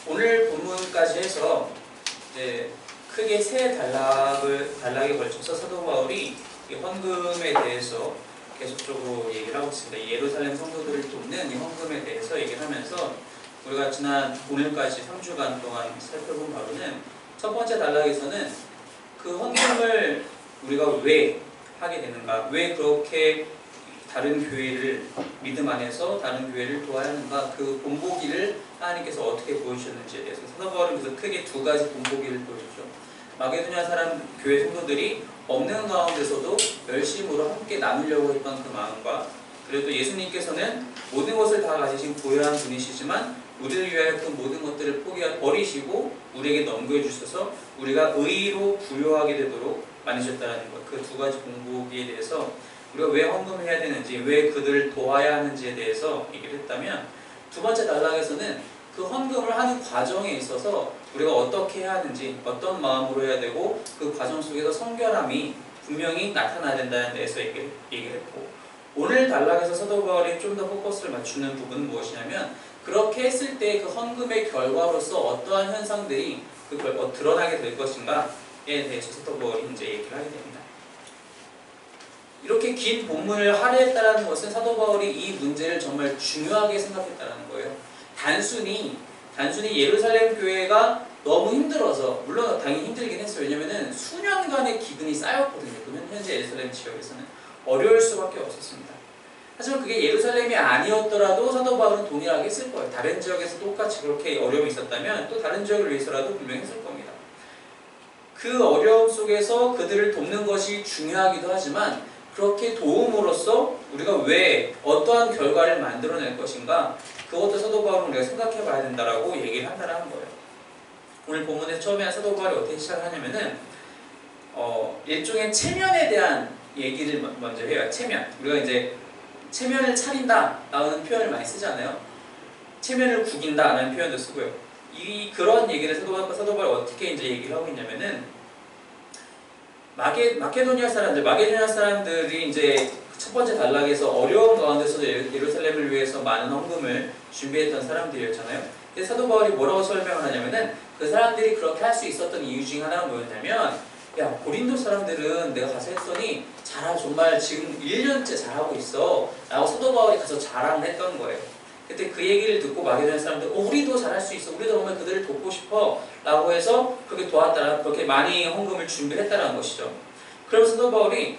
오늘 본문까지 해서 이제 크게 세 단락에 걸쳐서 사도 바울이 이 헌금에 대해서 계속적으로 얘기를 하고 있습니다. 이 예루살렘 성도들을 돕는 이 헌금에 대해서 얘기를 하면서 우리가 오늘까지 3주간 동안 살펴본 바로는 첫 번째 단락에서는 그 헌금을 우리가 왜 하게 되는가, 왜 그렇게 다른 교회를 믿음 안에서 다른 교회를 도와야 하는가, 그 본보기를 하나님께서 어떻게 보여주셨는지에 대해서 사도 바울은 그래서 크게 두 가지 본보기를 보여주죠. 마게도냐 사람 교회 성도들이 없는 가운데서도 열심으로 함께 나누려고 했던 그 마음과, 그래도 예수님께서는 모든 것을 다 가지신 부유한 분이시지만 우리를 위하여 그 모든 것들을 버리시고 우리에게 넘겨주셔서 우리가 의로 부유하게 되도록 만드셨다는 것, 그 두 가지 본보기에 대해서 우리가 왜 헌금을 해야 되는지, 왜 그들을 도와야 하는지에 대해서 얘기를 했다면, 두 번째 단락에서는 그 헌금을 하는 과정에 있어서 우리가 어떻게 해야 하는지, 어떤 마음으로 해야 되고, 그 과정 속에서 성결함이 분명히 나타나야 된다는 데에서 얘기를 했고, 오늘 단락에서 사도 바울이 좀 더 포커스를 맞추는 부분은 무엇이냐면, 그렇게 했을 때 그 헌금의 결과로서 어떠한 현상들이 드러나게 될 것인가에 대해서 사도 바울이 이제 얘기를 하게 됩니다. 이렇게 긴 본문을 할애했다는 것은 사도 바울이 이 문제를 정말 중요하게 생각했다는 거예요. 단순히 예루살렘 교회가 너무 힘들어서, 물론 당연히 힘들긴 했어요. 왜냐면은 수년간의 기근이 쌓였거든요. 그러면 현재 예루살렘 지역에서는 어려울 수밖에 없었습니다. 하지만 그게 예루살렘이 아니었더라도 사도 바울은 동일하게 했을 거예요. 다른 지역에서 똑같이 그렇게 어려움이 있었다면 또 다른 지역을 위해서라도 분명히 했을 겁니다. 그 어려움 속에서 그들을 돕는 것이 중요하기도 하지만, 그렇게 도움으로써 우리가 왜 어떠한 결과를 만들어낼 것인가, 그것도 사도 바울은 우리가 생각해 봐야 된다라고 얘기를 한다는 거예요. 오늘 본문에서 처음에 사도 바울이 어떻게 시작하냐면은 일종의 체면에 대한 얘기를 먼저 해요. 체면. 우리가 이제 체면을 차린다 라는 표현을 많이 쓰잖아요. 체면을 구긴다 라는 표현도 쓰고요. 그런 얘기를 사도 바울이 어떻게 이제 얘기를 하고 있냐면은, 마게도냐 사람들이 이제 첫 번째 단락에서 어려운 가운데서 예루살렘을 위해서 많은 헌금을 준비했던 사람들이었잖아요. 그래서 사도 바울이 뭐라고 설명을 하냐면은, 그 사람들이 그렇게 할 수 있었던 이유 중에 하나가 뭐였냐면, 야, 고린도 사람들은 내가 가서 했더니 정말 지금 1년째 잘하고 있어 라고 사도 바울이 가서 자랑을 했던 거예요. 그때 그 얘기를 듣고 마게도냐 사람들, 우리도 잘할 수 있어, 우리도 정말 그들을 돕고 싶어 라고 해서 그렇게 도왔다라, 그렇게 많이 헌금을 준비했다는 것이죠. 그러면서 사도 바울이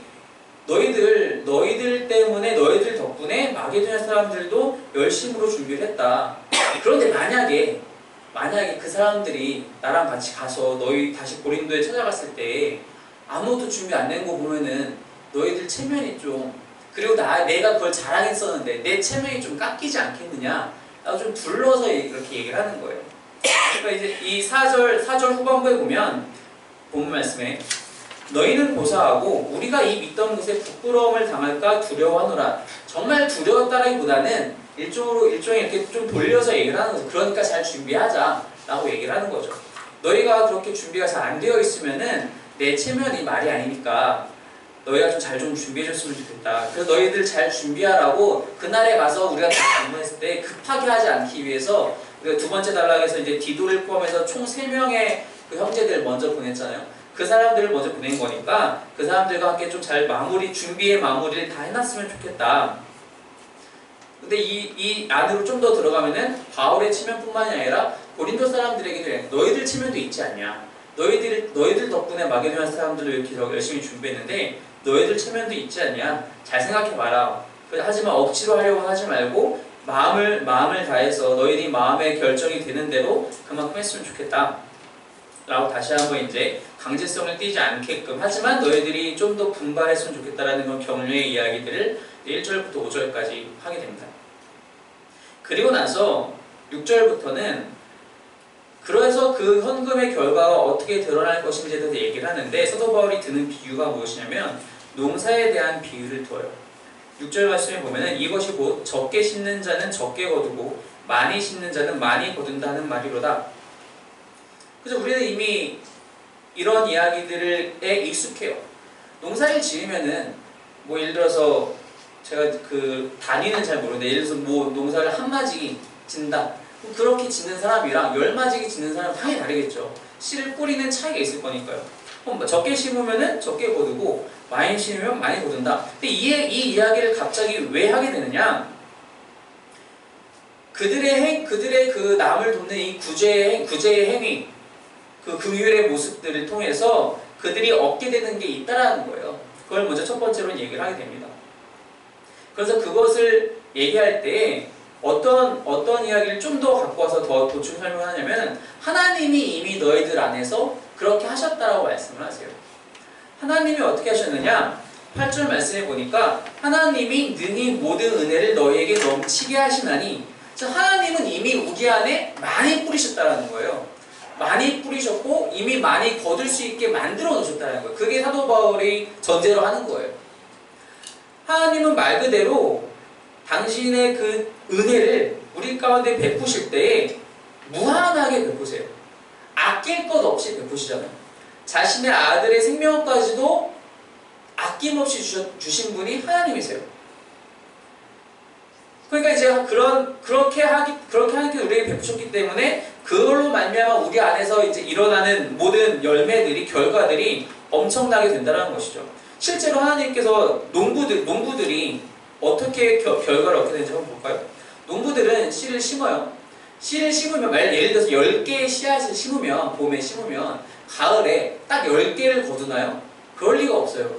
너희들 때문에, 너희들 덕분에 마게도냐 사람들도 열심으로 준비를 했다. 그런데 만약에 그 사람들이 나랑 같이 가서 너희 다시 고린도에 찾아갔을 때 아무것도 준비 안 된 거 보면은 너희들 체면이 좀, 그리고 내가 그걸 자랑했었는데 내 체면이 좀 깎이지 않겠느냐 라고 좀 둘러서 이렇게 얘기를 하는 거예요. 그러니까 이제 이 4절 후반부에 보면 본문 말씀에, 너희는 고사하고 우리가 이 믿던 곳에 부끄러움을 당할까 두려워하노라. 정말 두려웠다라기보다는 일종의 이렇게 좀 돌려서 얘기를 하는 거죠. 그러니까 잘 준비하자 라고 얘기를 하는 거죠. 너희가 그렇게 준비가 잘 안 되어 있으면은 내 체면이 말이 아니니까 너희가 좀 잘 준비해줬으면 좋겠다. 그래서 너희들 잘 준비하라고 그날에 가서 우리가 방문했을 때 급하게 하지 않기 위해서, 우리가 두 번째 단락에서 이제 디도를 포함해서 총 3명의 그 형제들을 먼저 보냈잖아요. 그 사람들을 먼저 보낸 거니까 그 사람들과 함께 좀 잘 준비의 마무리를 다 해놨으면 좋겠다. 근데 이 안으로 좀 더 들어가면은 바울의 체면뿐만이 아니라 고린도 사람들에게도 너희들 체면도 있지 않냐. 너희들 덕분에 마게도냐 사람들도 이렇게 열심히 준비했는데 너희들 체면도 있지 않냐. 잘 생각해봐라. 하지만 억지로 하려고 하지 말고 마음을 다해서 너희들이 마음의 결정이 되는 대로 그만큼 했으면 좋겠다 라고 다시 한번 이제 강제성을 띠지 않게끔, 하지만 너희들이 좀 더 분발했으면 좋겠다라는 그런 격려의 이야기들을 1절부터 5절까지 하게 됩니다. 그리고 나서 6절부터는 그래서 그 헌금의 결과가 어떻게 드러날 것인지에 대해서 얘기를 하는데, 사도 바울이 드는 비유가 무엇이냐면 농사에 대한 비유를 둬요. 6절 말씀에 보면은, 이것이 곧 적게 심는 자는 적게 거두고 많이 심는 자는 많이 거둔다는 말이로다. 그래서 우리는 이미 이런 이야기들에 익숙해요. 농사를 지으면은 뭐 예를 들어서 제가 그 단위는 잘 모르는데, 예를 들어서 뭐 농사를 한 마디 짓는다. 그렇게 짓는 사람이랑 열맞이게 짓는 사람은 당연히 다르겠죠. 씨를 뿌리는 차이가 있을 거니까요. 적게 심으면은 적게 거두고 많이 심으면 많이 거둔다. 근데 이 이야기를 갑자기 왜 하게 되느냐? 그들의 그 남을 돕는 이 구제의 행위, 그 긍휼의 모습들을 통해서 그들이 얻게 되는 게 있다라는 거예요. 그걸 먼저 첫 번째로 얘기를 하게 됩니다. 그래서 그것을 얘기할 때 어떤 이야기를 좀 더 갖고 와서 더 보충 설명을 하냐면 하나님이 이미 너희들 안에서 그렇게 하셨다라고 말씀을 하세요. 하나님이 어떻게 하셨느냐? 8절 말씀해 보니까 하나님이 능히 모든 은혜를 너희에게 넘치게 하시나니, 즉 하나님은 이미 우리 안에 많이 뿌리셨다라는 거예요. 많이 뿌리셨고 이미 많이 거둘 수 있게 만들어 놓으셨다는 거예요. 그게 사도 바울이 전제로 하는 거예요. 하나님은 말 그대로 당신의 그 은혜를 우리 가운데 베푸실 때에 무한하게 베푸세요. 아낄 것 없이 베푸시잖아요. 자신의 아들의 생명까지도 아낌없이 주신 분이 하나님이세요. 그러니까 이제 그렇게 하나님께서 우리에게 베푸셨기 때문에 그걸로 말미암아 우리 안에서 이제 일어나는 모든 열매들이, 결과들이 엄청나게 된다는 것이죠. 실제로 하나님께서 농부들이 어떻게 결과를 얻게 되는지 한번 볼까요? 농부들은 씨를 심어요. 씨를 심으면, 예를 들어서 10개의 씨앗을 심으면, 봄에 심으면 가을에 딱 10개를 거두나요? 그럴 리가 없어요.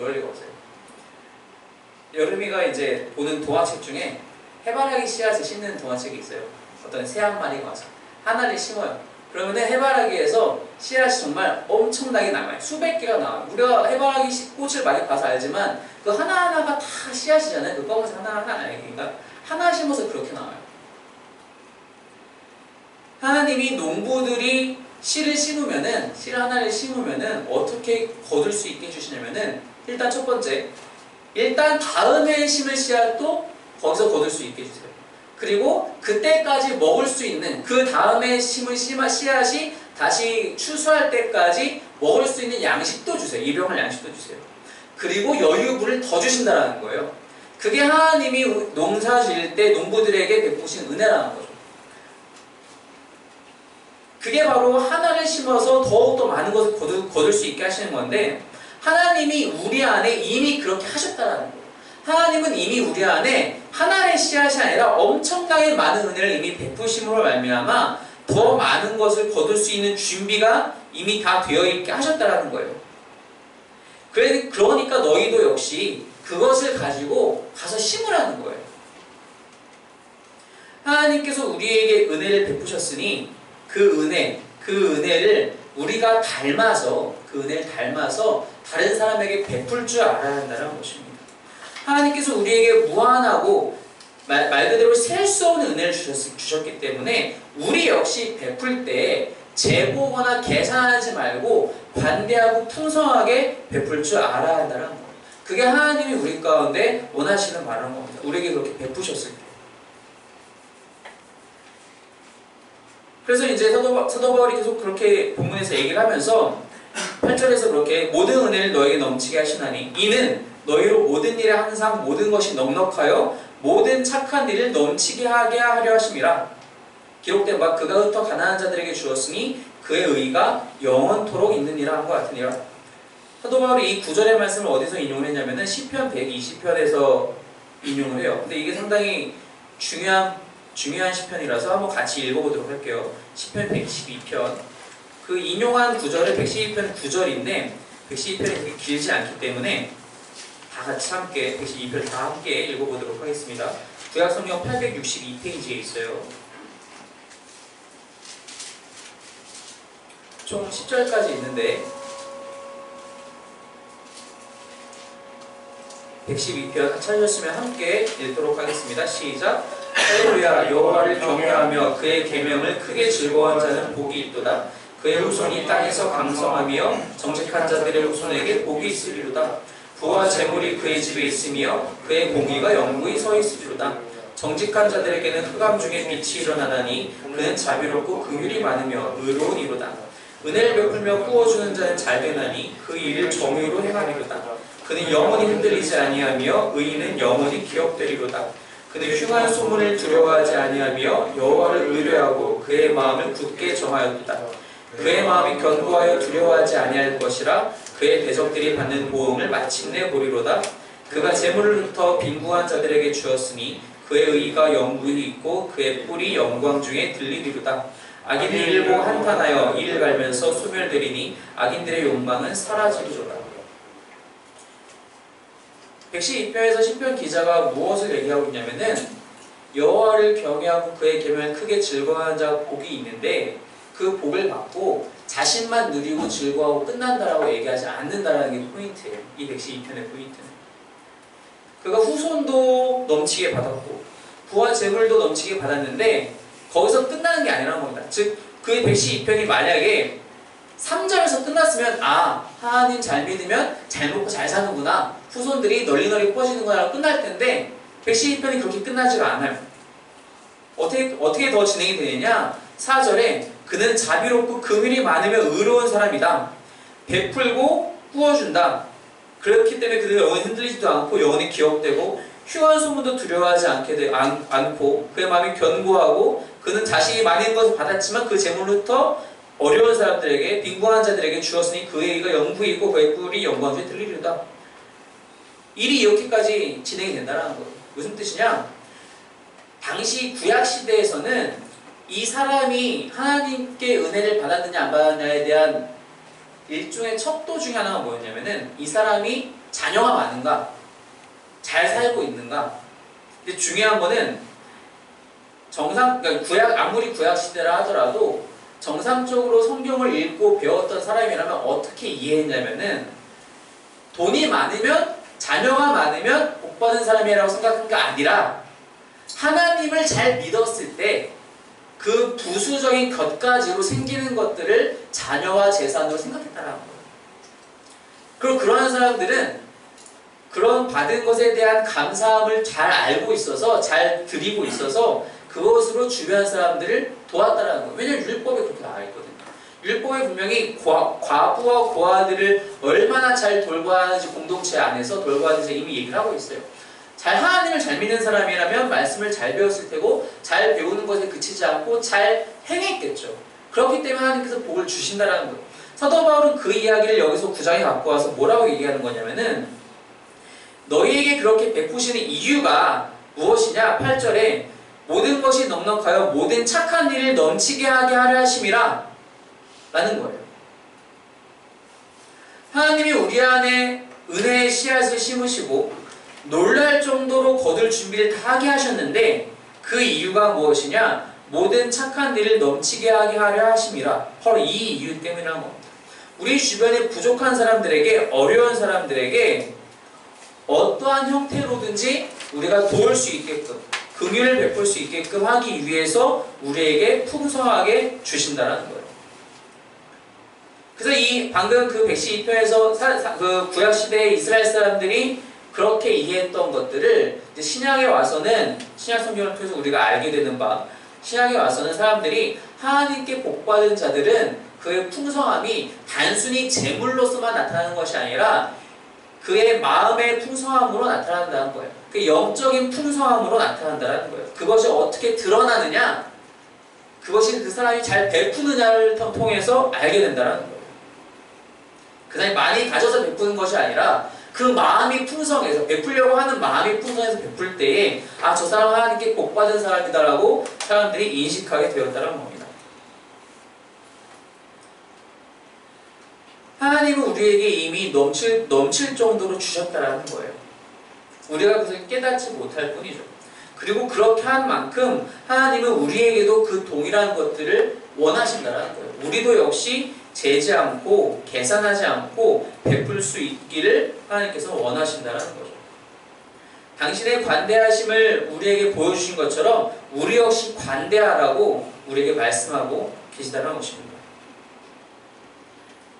여름이가 이제 보는 동화책 중에 해바라기 씨앗을 심는 동화책이 있어요. 어떤 새 한 마리가 와서 하나를 심어요. 그러면 해바라기에서 씨앗이 정말 엄청나게 남아요. 수백 개가 나와요. 우리가 해바라기 꽃을 많이 봐서 알지만 그 하나하나가 다 씨앗이잖아요. 그 검은색 하나하나 알기인가? 하나 심어서 그렇게 나와요. 하나님이 농부들이 씨를 하나를 심으면은 어떻게 거둘 수 있게 해주시냐면은, 일단 첫 번째, 다음에 심을 씨앗도 거기서 거둘 수 있게 해주세요. 그리고 그때까지 먹을 수 있는, 그 다음에 심은 씨앗이 다시 추수할 때까지 먹을 수 있는 양식도 주세요. 일용할 양식도 주세요. 그리고 여유분을 더 주신다는 거예요. 그게 하나님이 농사 지을 때 농부들에게 베푸신 은혜라는 거죠. 그게 바로 하나를 심어서 더욱더 많은 것을 거둘 수 있게 하시는 건데, 하나님이 우리 안에 이미 그렇게 하셨다는 거예요. 하나님은 이미 우리 안에 하나의 씨앗이 아니라 엄청나게 많은 은혜를 이미 베푸심으로 말미암아 더 많은 것을 거둘 수 있는 준비가 이미 다 되어 있게 하셨다는 거예요. 그러니까 너희도 역시 그것을 가지고 가서 심으라는 거예요. 하나님께서 우리에게 은혜를 베푸셨으니 그 은혜를 우리가 닮아서, 다른 사람에게 베풀 줄 알아야 한다는 것입니다. 하나님께서 우리에게 무한하고 말 그대로 셀 수 없는 은혜를 주셨기 때문에 우리 역시 베풀 때 재보거나 계산하지 말고 관대하고 풍성하게 베풀 줄 알아야 한다는 거예요. 그게 하나님이 우리 가운데 원하시는 바라는 겁니다. 우리에게 그렇게 베푸셨을 때. 그래서 이제 사도 바울이 계속 그렇게 본문에서 얘기를 하면서 8절에서 그렇게 모든 은혜를 너에게 넘치게 하시나니 이는 너희로 모든 일에 항상 모든 것이 넉넉하여 모든 착한 일을 넘치게 하게 하려 하심이라. 기록된 바 그가 흩어 가난한 자들에게 주었으니 그의 의가 영원토록 있느니라 한 것 같으니라. 사도 바울이 이 9절의 말씀을 어디서 인용을 했냐면은 시편 120편에서 인용을 해요. 근데 이게 상당히 중요한 시편이라서 한번 같이 읽어보도록 할게요. 시편 112편. 그 인용한 구절은 112편 9절인데 112편이 그렇게 길지 않기 때문에 다 같이 함께 112편 다 함께 읽어보도록 하겠습니다. 구약성경 862페이지에 있어요. 총 10절까지 있는데 112편 찾으셨으면 함께 읽도록 하겠습니다. 시작. 할렐루야. 여호와를 경외하며 그의 계명을 크게 즐거워한 자는 복이 있도다. 그의 후손이 땅에서 강성하며 정직한 자들의 후손에게 복이 있으리로다. 부와 재물이 그의 집에 있으며 그의 공의가 영구히 서 있으리로다. 정직한 자들에게는 흑암 중에 빛이 일어나나니 그는 자비롭고 긍휼이 많으며 의로운 이로다. 은혜를 베풀며 구워주는 자는 잘 되나니 그 일을 정의로 행하리로다. 그는 영원히 흔들리지 아니하며 의인은 영원히 기억되리로다. 그는 흉한 소문을 두려워하지 아니하며 여호와를 의뢰하고 그의 마음을 굳게 정하였다. 그의 마음이 견고하여 두려워하지 아니할 것이라 그의 대적들이 받는 보응을 마침내 보리로다. 그가 재물을 흩어 빈궁한 자들에게 주었으니 그의 의가 영구히 있고 그의 뿔이 영광 중에 들리리로다. 악인이 이를 보고 한탄하여 이를 갈면서 소멸되리니 악인들의 욕망은 사라지리로다. 112편에서 시편 기자가 무엇을 얘기하고 있냐면은 여호와를 경외하고 그의 계명을 크게 즐거워하는 자가 복이 있는데 그 복을 받고 자신만 누리고 즐거워하고 끝난다라고 얘기하지 않는다라는 게 포인트예요. 이 112편의 포인트는. 그가 후손도 넘치게 받았고 부와 재물도 넘치게 받았는데 거기서 끝나는 게 아니라는 겁니다. 즉 그의 112편이 만약에 3절에서 끝났으면 하나님 잘 믿으면 잘 먹고 잘 사는구나, 후손들이 널리 퍼지는구나 끝날 텐데 112편이 그렇게 끝나지가 않아요. 어떻게 더 진행이 되느냐, 4절에 그는 자비롭고 금일이 많으며 의로운 사람이다. 베풀고 부어준다. 그렇기 때문에 그는 영원히 흔들리지도 않고 영원히 기억되고 흉한 소문도 두려워하지 않고 그의 마음이 견고하고 그는 자신이 많이 있는 것을 받았지만 그 재물로부터 어려운 사람들에게 빈궁한 자들에게 주었으니 그의 의가 영구히 있고 그의 뿔이 영광 중에 들리리로다. 일이 이렇게까지 진행이 된다는 거예요. 무슨 뜻이냐? 당시 구약시대에서는 이 사람이 하나님께 은혜를 받았느냐 안 받았느냐에 대한 일종의 척도 중에 하나가 뭐였냐면은 이 사람이 자녀가 많은가, 잘 살고 있는가. 근데 중요한 거는 그러니까 아무리 구약시대라 하더라도 정상적으로 성경을 읽고 배웠던 사람이라면 어떻게 이해했냐면은 돈이 많으면, 자녀가 많으면 복받은 사람이라고 생각한 게 아니라 하나님을 잘 믿었을 때 그 부수적인 곁가지로 생기는 것들을 자녀와 재산으로 생각했다라는 거예요. 그리고 그러한 사람들은 그런 받은 것에 대한 감사함을 잘 알고 있어서, 잘 드리고 있어서 그것으로 주변 사람들을 도왔다라는 거예요. 왜냐하면 율법에 그렇게 나와 있거든요. 율법에 분명히 과부와 고아들을 얼마나 잘 돌봐야 하는지 공동체 안에서 돌봐야 하는지 이미 얘기를 하고 있어요. 하나님을 잘 믿는 사람이라면 말씀을 잘 배웠을 테고 잘 배우는 것에 그치지 않고 잘 행했겠죠. 그렇기 때문에 하나님께서 복을 주신다라는 거예요. 사도 바울은 그 이야기를 여기서 9장에 갖고 와서 뭐라고 얘기하는 거냐면은 너희에게 그렇게 베푸시는 이유가 무엇이냐? 8절에 모든 것이 넉넉하여 모든 착한 일을 넘치게 하게 하려 하심이라 라는 거예요. 하나님이 우리 안에 은혜의 씨앗을 심으시고 놀랄 정도로 거둘 준비를 다 하게 하셨는데 그 이유가 무엇이냐? 모든 착한 일을 넘치게 하게 하려 하심이라. 바로 이 이유 때문이라는 겁니다. 우리 주변에 부족한 사람들에게, 어려운 사람들에게 어떠한 형태로든지 우리가 도울 수 있게끔, 긍휼을 베풀 수 있게끔 하기 위해서 우리에게 풍성하게 주신다는 거예요. 그래서 방금 그 112편에서 그 구약시대의 이스라엘 사람들이 그렇게 이해했던 것들을 이제 신약에 와서는, 신약 성경을 통해서 우리가 알게 되는 바, 신약에 와서는 사람들이 하나님께 복받은 자들은 그의 풍성함이 단순히 재물로서만 나타나는 것이 아니라 그의 마음의 풍성함으로 나타난다는 거예요. 그 영적인 풍성함으로 나타난다는 거예요. 그것이 어떻게 드러나느냐? 그것이 그 사람이 잘 베푸느냐를 통해서 알게 된다는 거예요. 그 사람이 많이 가져서 베푸는 것이 아니라 그 마음이 풍성해서, 베풀려고 하는 마음이 풍성해서 베풀 때에 저 사람은 하나님께 복받은 사람이다라고 사람들이 인식하게 되었다는 겁니다. 하나님은 우리에게 이미 넘칠 정도로 주셨다라는 거예요. 우리가 그것을 깨닫지 못할 뿐이죠. 그리고 그렇게 한 만큼 하나님은 우리에게도 그 동일한 것들을 원하신다라는 거예요. 우리도 역시 재지 않고 계산하지 않고 베풀 수 있기를 하나님께서 원하신다는 거죠. 당신의 관대하심을 우리에게 보여주신 것처럼 우리 역시 관대하라고 우리에게 말씀하고 계시다는 것입니다.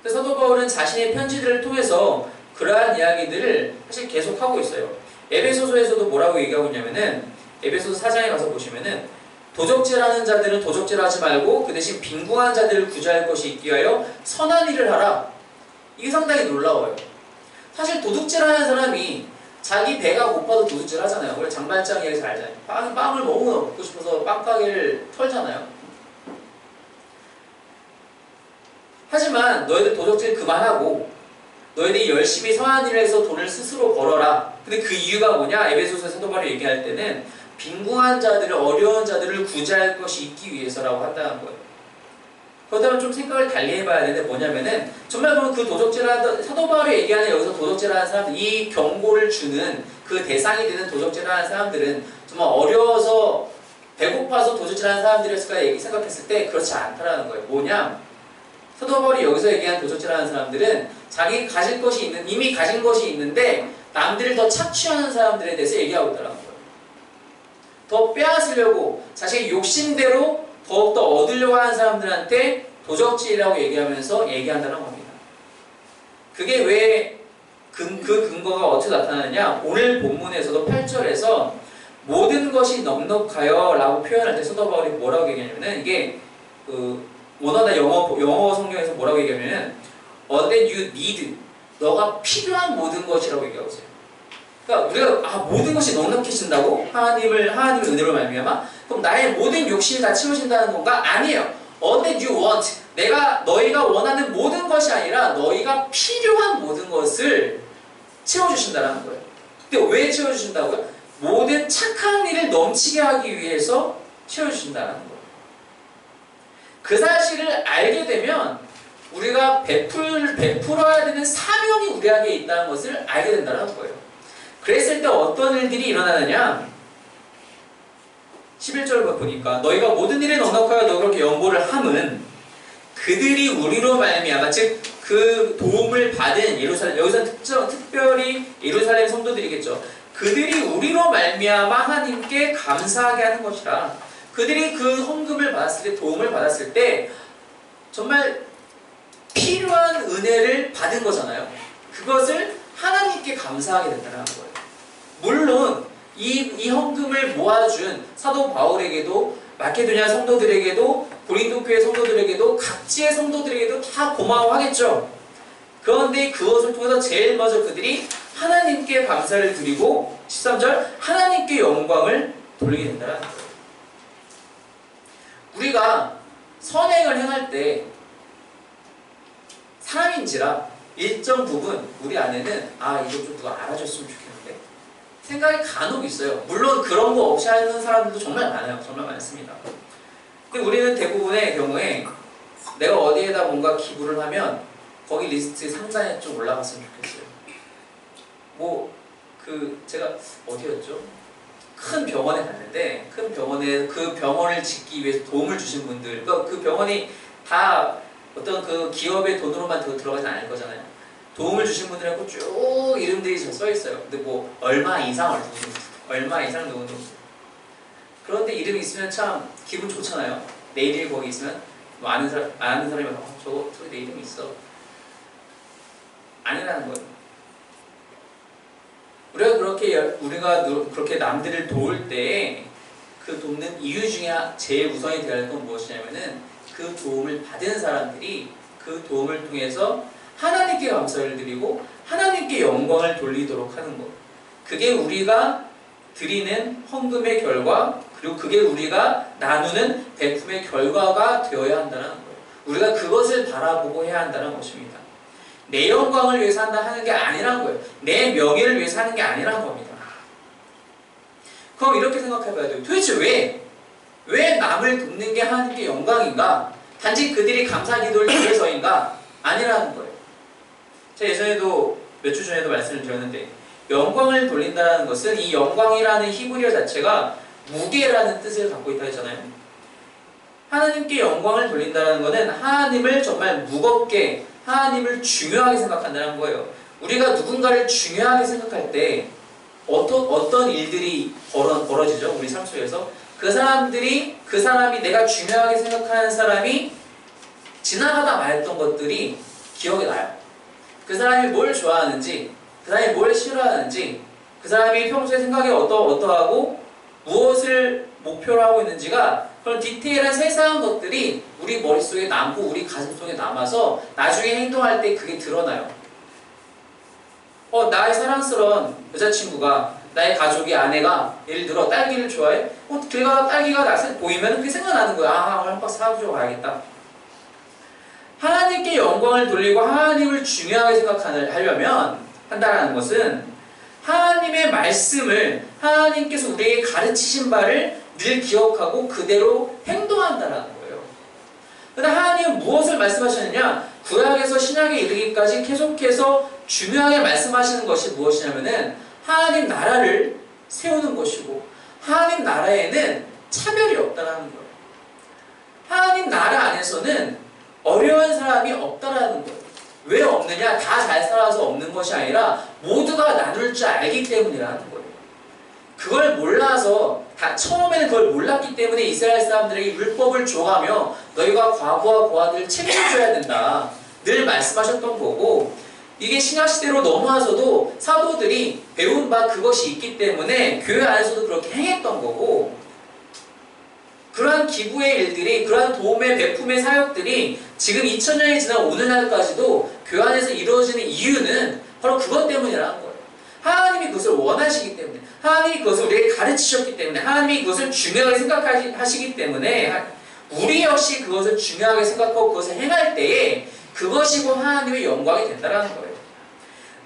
그래서 사도 바울은 자신의 편지들을 통해서 그러한 이야기들을 사실 계속하고 있어요. 에베소서에서도 뭐라고 얘기하고 있냐면은 에베소서 4장에 가서 보시면은 도적질하는 자들은 도적질 하지 말고 그 대신 빈궁한 자들을 구제할 것이 있기 위하여 선한 일을 하라. 이게 상당히 놀라워요. 사실 도둑질하는 사람이 자기 배가 고파도 도둑질 하잖아요. 원래 장발장 이야기 잘 알잖아요. 빵을 너무 먹고 싶어서 빵가게를 털잖아요. 하지만 너희들 도둑질 그만하고 너희들이 열심히 선한 일을 해서 돈을 스스로 벌어라. 근데 그 이유가 뭐냐? 에베소서 사도 바울이 얘기할 때는 빈궁한 자들을, 어려운 자들을 구제할 것이 있기 위해서라고 한다는 거예요. 그렇다면 좀 생각을 달리 해봐야 되는데 뭐냐면은 정말 그럼 그 도적질하던 사도 바울이 얘기하는 여기서 도적질하는 사람들, 이 경고를 주는 그 대상이 되는 도적질하는 사람들은 정말 어려워서 배고파서 도적질하는 사람들이었을까 생각했을 때 그렇지 않다라는 거예요. 뭐냐? 사도 바울이 여기서 얘기한 도적질하는 사람들은 자기 가질 것이 있는, 이미 가진 것이 있는데 남들을 더 착취하는 사람들에 대해서 얘기하고 있다는 거예요. 더 빼앗으려고 자신의 욕심대로 더욱더 얻으려고 하는 사람들한테 도적질이라고 얘기하면서 얘기한다는 겁니다. 그게 왜 그 근거가 어떻게 나타나느냐? 오늘 본문에서도 8절에서 모든 것이 넉넉하여 라고 표현할 때 사도 바울이 뭐라고 얘기하냐면은 이게 원어나 영어 성경에서 뭐라고 얘기하냐면은 all that you need, 너가 필요한 모든 것이라고 얘기하고 있어요. 그러니까 우리가 모든 것이 넉넉해진다고? 하나님의 은혜로 말미암아? 그럼 나의 모든 욕심이 다 채워진다는 건가? 아니에요. All that you want, 너희가 원하는 모든 것이 아니라 너희가 필요한 모든 것을 채워주신다는 거예요. 근데 왜 채워주신다고요? 모든 착한 일을 넘치게 하기 위해서 채워주신다는 거예요. 그 사실을 알게 되면 우리가 베풀어야 되는 사명이 우리에게 있다는 것을 알게 된다는 거예요. 그랬을 때 어떤 일들이 일어나느냐? 11절 보니까 너희가 모든 일에 넉넉하여 너 그렇게 연보를 함은 그들이 우리로 말미암아, 즉 그 도움을 받은 예루살렘, 여기서 특별히 예루살렘 성도들이겠죠. 그들이 우리로 말미암아 하나님께 감사하게 하는 것이라. 그들이 그 헌금을 받았을 때, 도움을 받았을 때 정말 필요한 은혜를 받은 거잖아요. 그것을 하나님께 감사하게 된다는 거예요. 물론 이 헌금을 모아준 사도 바울에게도, 마케도냐 성도들에게도, 고린도 교회 성도들에게도, 각지의 성도들에게도 다 고마워하겠죠. 그런데 그것을 통해서 제일 먼저 그들이 하나님께 감사를 드리고 13절 하나님께 영광을 돌리게 된다는 거예요. 우리가 선행을 행할 때 사람인지라 일정 부분 우리 안에는 이거 좀 누가 알아줬으면 좋겠는데 생각이 간혹 있어요. 물론 그런 거 없이 하는 사람들도 정말 많아요. 정말 많습니다. 근데 우리는 대부분의 경우에 내가 어디에다 뭔가 기부를 하면 거기 리스트 상단에 좀 올라갔으면 좋겠어요. 제가 어디였죠? 큰 병원에 갔는데 큰 병원에 그 병원을 짓기 위해서 도움을 주신 분들, 그 병원이 다 어떤 그 기업의 돈으로만 들어가지 않을 거잖아요. 도움을 주신 분들하고 쭉 이름들이 써 있어요. 근데 얼마 이상 누구. 그런데 이름이 있으면 참 기분 좋잖아요. 내 이름이 거기 있으면 아는 사람이 저기 내 이름이 있어. 아니라는 거예요. 우리가 그렇게 남들을 도울 때 그 돕는 이유 중에 제일 우선이 되어야 할 건 무엇이냐면은 그 도움을 받은 사람들이 그 도움을 통해서 하나님께 감사를 드리고 하나님께 영광을 돌리도록 하는 것. 그게 우리가 드리는 헌금의 결과, 그리고 그게 우리가 나누는 베품의 결과가 되어야 한다는 거예요. 우리가 그것을 바라보고 해야 한다는 것입니다. 내 영광을 위해서 하는 게 아니란 거예요. 내 명예를 위해서 하는 게 아니란 겁니다. 그럼 이렇게 생각해 봐야 돼요. 도대체 왜 남을 돕는 게 하나님께 영광인가? 단지 그들이 감사 기도를 위해서인가? 아니라는 거예요. 제가 예전에도 몇 주 전에도 말씀을 드렸는데 영광을 돌린다는 것은 이 영광이라는 히브리어 자체가 무게라는 뜻을 갖고 있다 했잖아요. 하나님께 영광을 돌린다는 것은 하나님을 정말 무겁게, 하나님을 중요하게 생각한다는 거예요. 우리가 누군가를 중요하게 생각할 때 어떤 일들이 벌어지죠? 우리 삶 속에서 그 사람이 내가 중요하게 생각하는 사람이 지나가다 말했던 것들이 기억에 나요. 그 사람이 뭘 좋아하는지, 그 사람이 뭘 싫어하는지, 그 사람이 평소에 생각이 어떠하고 무엇을 목표로 하고 있는지가 그런 디테일한 세세한 것들이 우리 머릿속에 남고 우리 가슴속에 남아서 나중에 행동할 때 그게 드러나요. 나의 사랑스러운 여자친구가, 나의 가족이, 아내가 예를 들어 딸기를 좋아해? 길 가다 딸기가 보이면 그게 생각나는 거야. 오늘 한 박스 사주러 가야겠다. 하나님께 영광을 돌리고 하나님을 중요하게 생각하려면 한다는 것은 하나님의 말씀을, 하나님께서 우리에게 가르치신 바를 늘 기억하고 그대로 행동한다는 거예요. 그런데 하나님은 무엇을 말씀하시느냐? 구약에서 신약에 이르기까지 계속해서 중요하게 말씀하시는 것이 무엇이냐면은 하나님 나라를 세우는 것이고, 하나님 나라에는 차별이 없다는 거예요. 하나님 나라 안에서는 어려운 사람이 없다라는 거예요. 왜 없느냐? 다 잘 살아서 없는 것이 아니라 모두가 나눌 줄 알기 때문이라는 거예요. 그걸 몰라서, 처음에는 그걸 몰랐기 때문에 이스라엘 사람들에게 율법을 줘가며 너희가 과부와 고아들을 책임져야 된다 늘 말씀하셨던 거고, 이게 신약시대로 넘어와서도 사도들이 배운 바 그것이 있기 때문에 교회 안에서도 그렇게 행했던 거고, 그러한 기부의 일들이, 그러한 도움의 베품의 사역들이 지금 2000년이 지난 오늘날까지도 교회 안에서 이루어지는 이유는 바로 그것 때문이라는 거예요. 하나님이 그것을 원하시기 때문에, 하나님이 그것을 우리에게 가르치셨기 때문에, 하나님이 그것을 중요하게 생각하시기 때문에 우리 역시 그것을 중요하게 생각하고 그것을 행할 때에 그것이 곧 하나님의 영광이 된다는 거예요.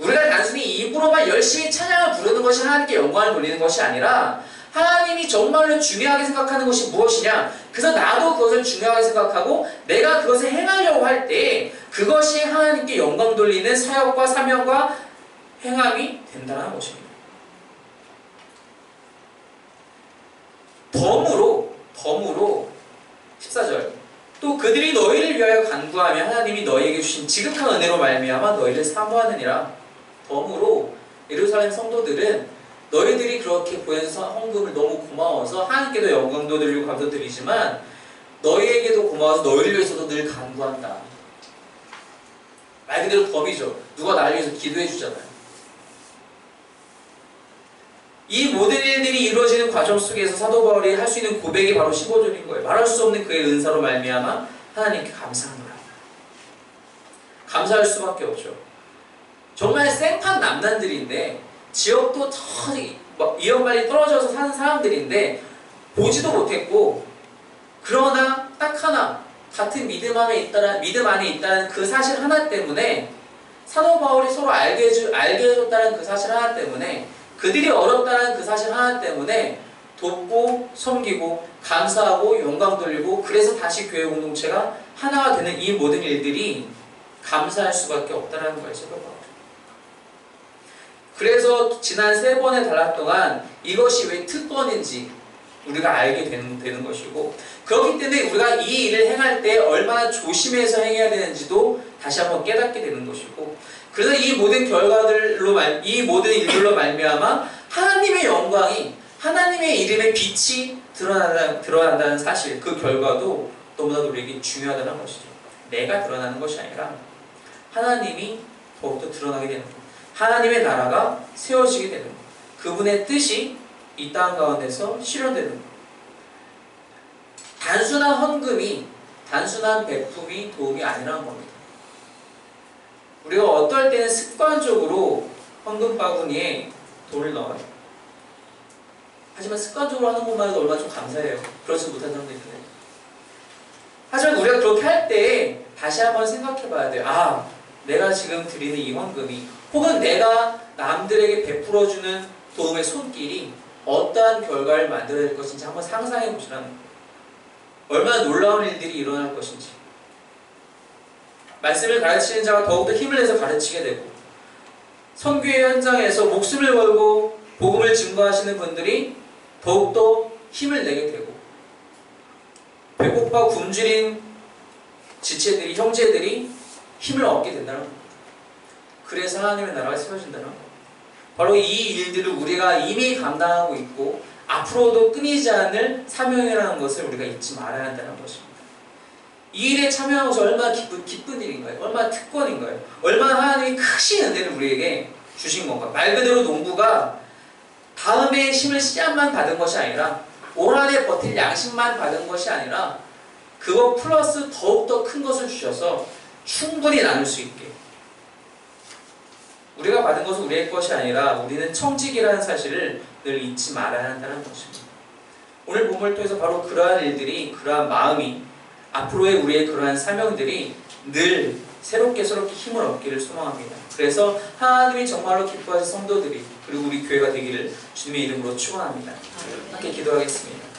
우리가 단순히 입으로만 열심히 찬양을 부르는 것이 하나님께 영광을 돌리는 것이 아니라 하나님이 정말로 중요하게 생각하는 것이 무엇이냐? 그래서 나도 그것을 중요하게 생각하고 내가 그것을 행하려고 할 때 그것이 하나님께 영광 돌리는 사역과 사명과 행함이 된다는 것입니다. 덤으로 14절 또 그들이 너희를 위하여 간구하며 하나님이 너희에게 주신 지극한 은혜로 말미암아 너희를 사모하느니라. 덤으로 예루살렘 성도들은 너희들이 그렇게 보내서 헌금을 너무 고마워서 하나님께도 영광도 드리고 감사드리지만 너희에게도 고마워서 너희를 위해서도 늘 간구한다. 말 그대로 덤이죠. 누가 나를 위해서 기도해 주잖아요. 이 모든 일들이 이루어지는 과정 속에서 사도 바울이 할 수 있는 고백이 바로 15절인 거예요. 말할 수 없는 그의 은사로 말미암아 하나님께 감사하노라. 감사할 수밖에 없죠. 정말 생판 남난들인데 지역도 저 이연발이 떨어져서 사는 사람들인데 보지도 못했고, 그러나 딱 하나 같은 믿음 안에 있다는 그 사실 하나 때문에 사도 바울이 서로 알게 해줬다는 그 사실 하나 때문에, 그들이 어렵다는 그 사실 하나 때문에 돕고 섬기고 감사하고 영광 돌리고, 그래서 다시 교회 공동체가 하나가 되는 이 모든 일들이 감사할 수밖에 없다는 거예요. 그래서 지난 3번의 단락 동안 이것이 왜 특권인지 우리가 알게 되는 것이고, 그렇기 때문에 우리가 이 일을 행할 때 얼마나 조심해서 행해야 되는지도 다시 한번 깨닫게 되는 것이고, 그래서 이 모든 이 모든 일들로 말미암아 하나님의 영광이, 하나님의 이름의 빛이 드러난다는 사실, 그 결과도 너무나도 우리에게 중요하다는 것이죠. 내가 드러나는 것이 아니라 하나님이 더욱더 드러나게 되는 것, 하나님의 나라가 세워지게 되는 것, 그분의 뜻이 이 땅 가운데서 실현되는 것. 단순한 헌금이, 단순한 베품이 도움이 아니라는 겁니다. 우리가 어떨 때는 습관적으로 헌금 바구니에 돈을 넣어요. 하지만 습관적으로 하는 것만 해도 얼마나 좀 감사해요. 그렇지 못한 사람도 있는데. 하지만 우리가 그렇게 할 때 다시 한번 생각해 봐야 돼요. 내가 지금 드리는 이 헌금이, 혹은 내가 남들에게 베풀어주는 도움의 손길이 어떠한 결과를 만들어낼 것인지 한번 상상해 보시라는 거예요. 얼마나 놀라운 일들이 일어날 것인지. 말씀을 가르치는 자가 더욱더 힘을 내서 가르치게 되고, 선교의 현장에서 목숨을 걸고 복음을 증거하시는 분들이 더욱더 힘을 내게 되고, 배고파 굶주린 지체들이, 형제들이 힘을 얻게 된다는 겁니다. 그래서 하나님의 나라가 세워진다는 겁니다. 바로 이 일들을 우리가 이미 감당하고 있고 앞으로도 끊이지 않을 사명이라는 것을 우리가 잊지 말아야 한다는 것입니다. 이 일에 참여하는 것이 얼마나 기쁜 일인가요? 얼마나 특권인가요? 얼마나 하나님이 크신 은혜를 우리에게 주신 건가? 말 그대로 농부가 다음에 힘을 씨앗만 받은 것이 아니라 올 한해 버틸 양식만 받은 것이 아니라 그거 플러스 더욱더 큰 것을 주셔서 충분히 나눌 수 있게, 우리가 받은 것은 우리의 것이 아니라 우리는 청직이라는 사실을 늘 잊지 말아야 한다는 것입니다. 오늘 본문을 통해서 바로 그러한 일들이, 그러한 마음이, 앞으로의 우리의 그러한 사명들이 늘 새롭게 힘을 얻기를 소망합니다. 그래서 하나님이 정말로 기뻐하신 성도들이, 그리고 우리 교회가 되기를 주님의 이름으로 축원합니다. 함께 기도하겠습니다.